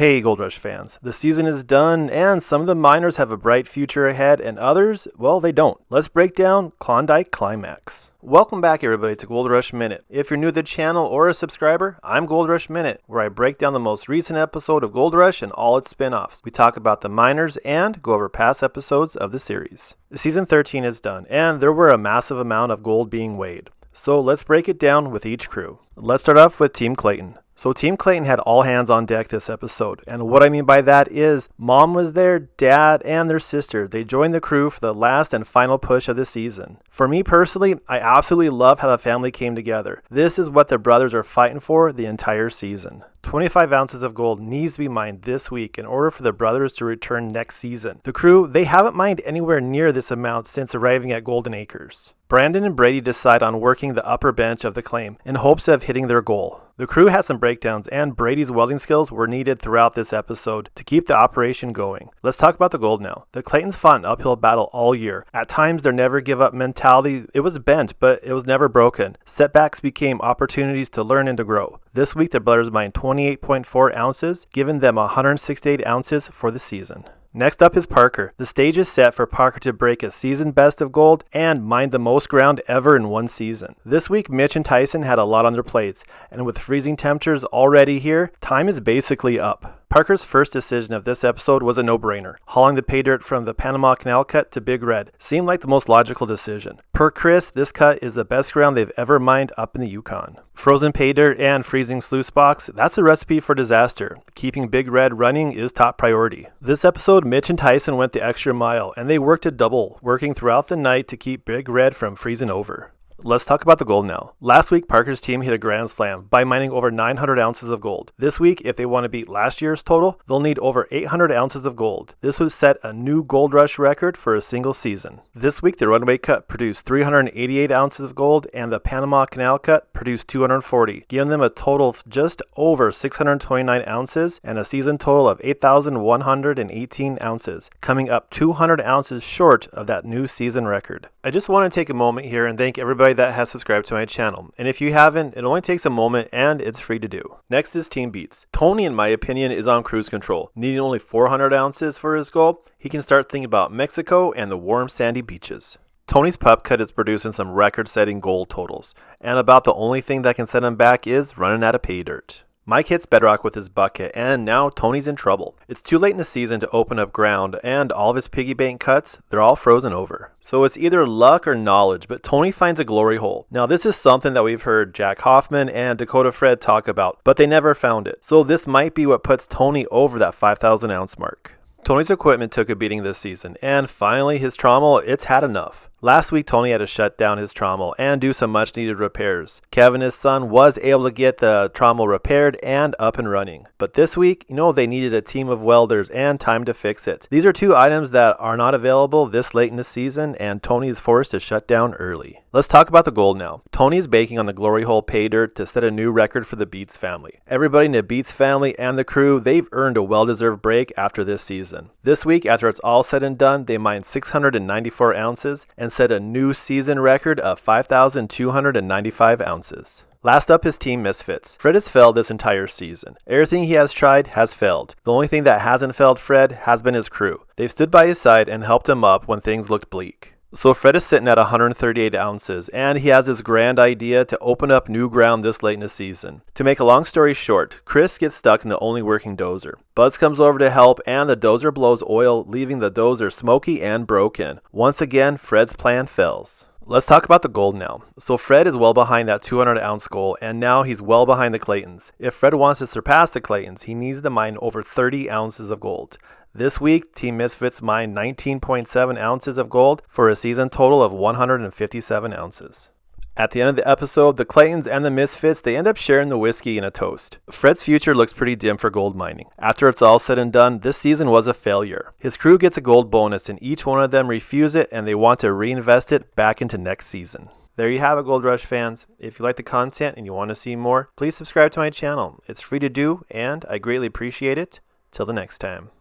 Hey Gold Rush fans, the season is done and some of the miners have a bright future ahead and others, well, they don't. Let's break down Klondike Climax. Welcome back everybody to Gold Rush Minute. If you're new to the channel or a subscriber, I'm Gold Rush Minute, where I break down the most recent episode of Gold Rush and all its spin-offs. We talk about the miners and go over past episodes of the series. Season 13 is done and there were a massive amount of gold being weighed. So let's break it down with each crew. Let's start off with Team Clayton. So Team Clayton had all hands on deck this episode, and what I mean by that is Mom was there, Dad, and their sister. They joined the crew for the last and final push of the season. For me personally, I absolutely love how the family came together. This is what the brothers are fighting for the entire season. 25 ounces of gold needs to be mined this week in order for the brothers to return next season. The crew, they haven't mined anywhere near this amount since arriving at Golden Acres. Brandon and Brady decide on working the upper bench of the claim in hopes of hitting their goal. The crew had some breakdowns and Brady's welding skills were needed throughout this episode to keep the operation going. Let's talk about the gold now. The Claytons fought an uphill battle all year. At times their never give up mentality, it was bent, but it was never broken. Setbacks became opportunities to learn and to grow. This week the brothers mined 28.4 ounces, giving them 168 ounces for the season. Next up is Parker. The stage is set for Parker to break a season best of gold and mine the most ground ever in one season. This week, Mitch and Tyson had a lot on their plates, and with freezing temperatures already here, time is basically up. Parker's first decision of this episode was a no-brainer. Hauling the pay dirt from the Panama Canal cut to Big Red seemed like the most logical decision. Per Chris, this cut is the best ground they've ever mined up in the Yukon. Frozen pay dirt and freezing sluice box, that's a recipe for disaster. Keeping Big Red running is top priority. This episode, Mitch and Tyson went the extra mile, and they worked a double, working throughout the night to keep Big Red from freezing over. Let's talk about the gold now. Last week, Parker's team hit a grand slam by mining over 900 ounces of gold. This week, if they want to beat last year's total, they'll need over 800 ounces of gold. This would set a new Gold Rush record for a single season. This week, the runway cut produced 388 ounces of gold and the Panama Canal cut produced 240, giving them a total of just over 629 ounces and a season total of 8,118 ounces, coming up 200 ounces short of that new season record. I just want to take a moment here and thank everybody that has subscribed to my channel, and if you haven't, it only takes a moment and it's free to do. Next is Team Beats. Tony, in my opinion, is on cruise control. Needing only 400 ounces for his goal, he can start thinking about Mexico and the warm sandy beaches. Tony's pup cut is producing some record-setting gold totals, and about the only thing that can set him back is running out of pay dirt. Mike hits bedrock with his bucket, and now Tony's in trouble. It's too late in the season to open up ground, and all of his piggy bank cuts, they're all frozen over. So it's either luck or knowledge, but Tony finds a glory hole. Now this is something that we've heard Jack Hoffman and Dakota Fred talk about, but they never found it. So this might be what puts Tony over that 5,000 ounce mark. Tony's equipment took a beating this season, and finally his trommel, it's had enough. Last week, Tony had to shut down his trommel and do some much needed repairs. Kevin, his son, was able to get the trommel repaired and up and running. But this week, they needed a team of welders and time to fix it. These are two items that are not available this late in the season, and Tony is forced to shut down early. Let's talk about the gold now. Tony is baking on the Glory Hole pay dirt to set a new record for the Beats family. Everybody in the Beats family and the crew, they've earned a well-deserved break after this season. This week, after it's all said and done, they mined 694 ounces and set a new season record of 5,295 ounces. Last up is Team Misfits. Fred has failed this entire season. Everything he has tried has failed. The only thing that hasn't failed Fred has been his crew. They've stood by his side and helped him up when things looked bleak. So Fred is sitting at 138 ounces, and he has this grand idea to open up new ground this late in the season. To make a long story short, Chris gets stuck in the only working dozer. Buzz comes over to help, and the dozer blows oil, leaving the dozer smoky and broken. Once again, Fred's plan fails. Let's talk about the gold now. So Fred is well behind that 200 ounce goal, and now he's well behind the Claytons. If Fred wants to surpass the Claytons, he needs to mine over 30 ounces of gold. This week, Team Misfits mined 19.7 ounces of gold for a season total of 157 ounces. At the end of the episode, the Claytons and the Misfits, they end up sharing the whiskey in a toast. Fred's future looks pretty dim for gold mining. After it's all said and done, this season was a failure. His crew gets a gold bonus and each one of them refuse it and they want to reinvest it back into next season. There you have it, Gold Rush fans. If you like the content and you want to see more, please subscribe to my channel. It's free to do and I greatly appreciate it. Till the next time.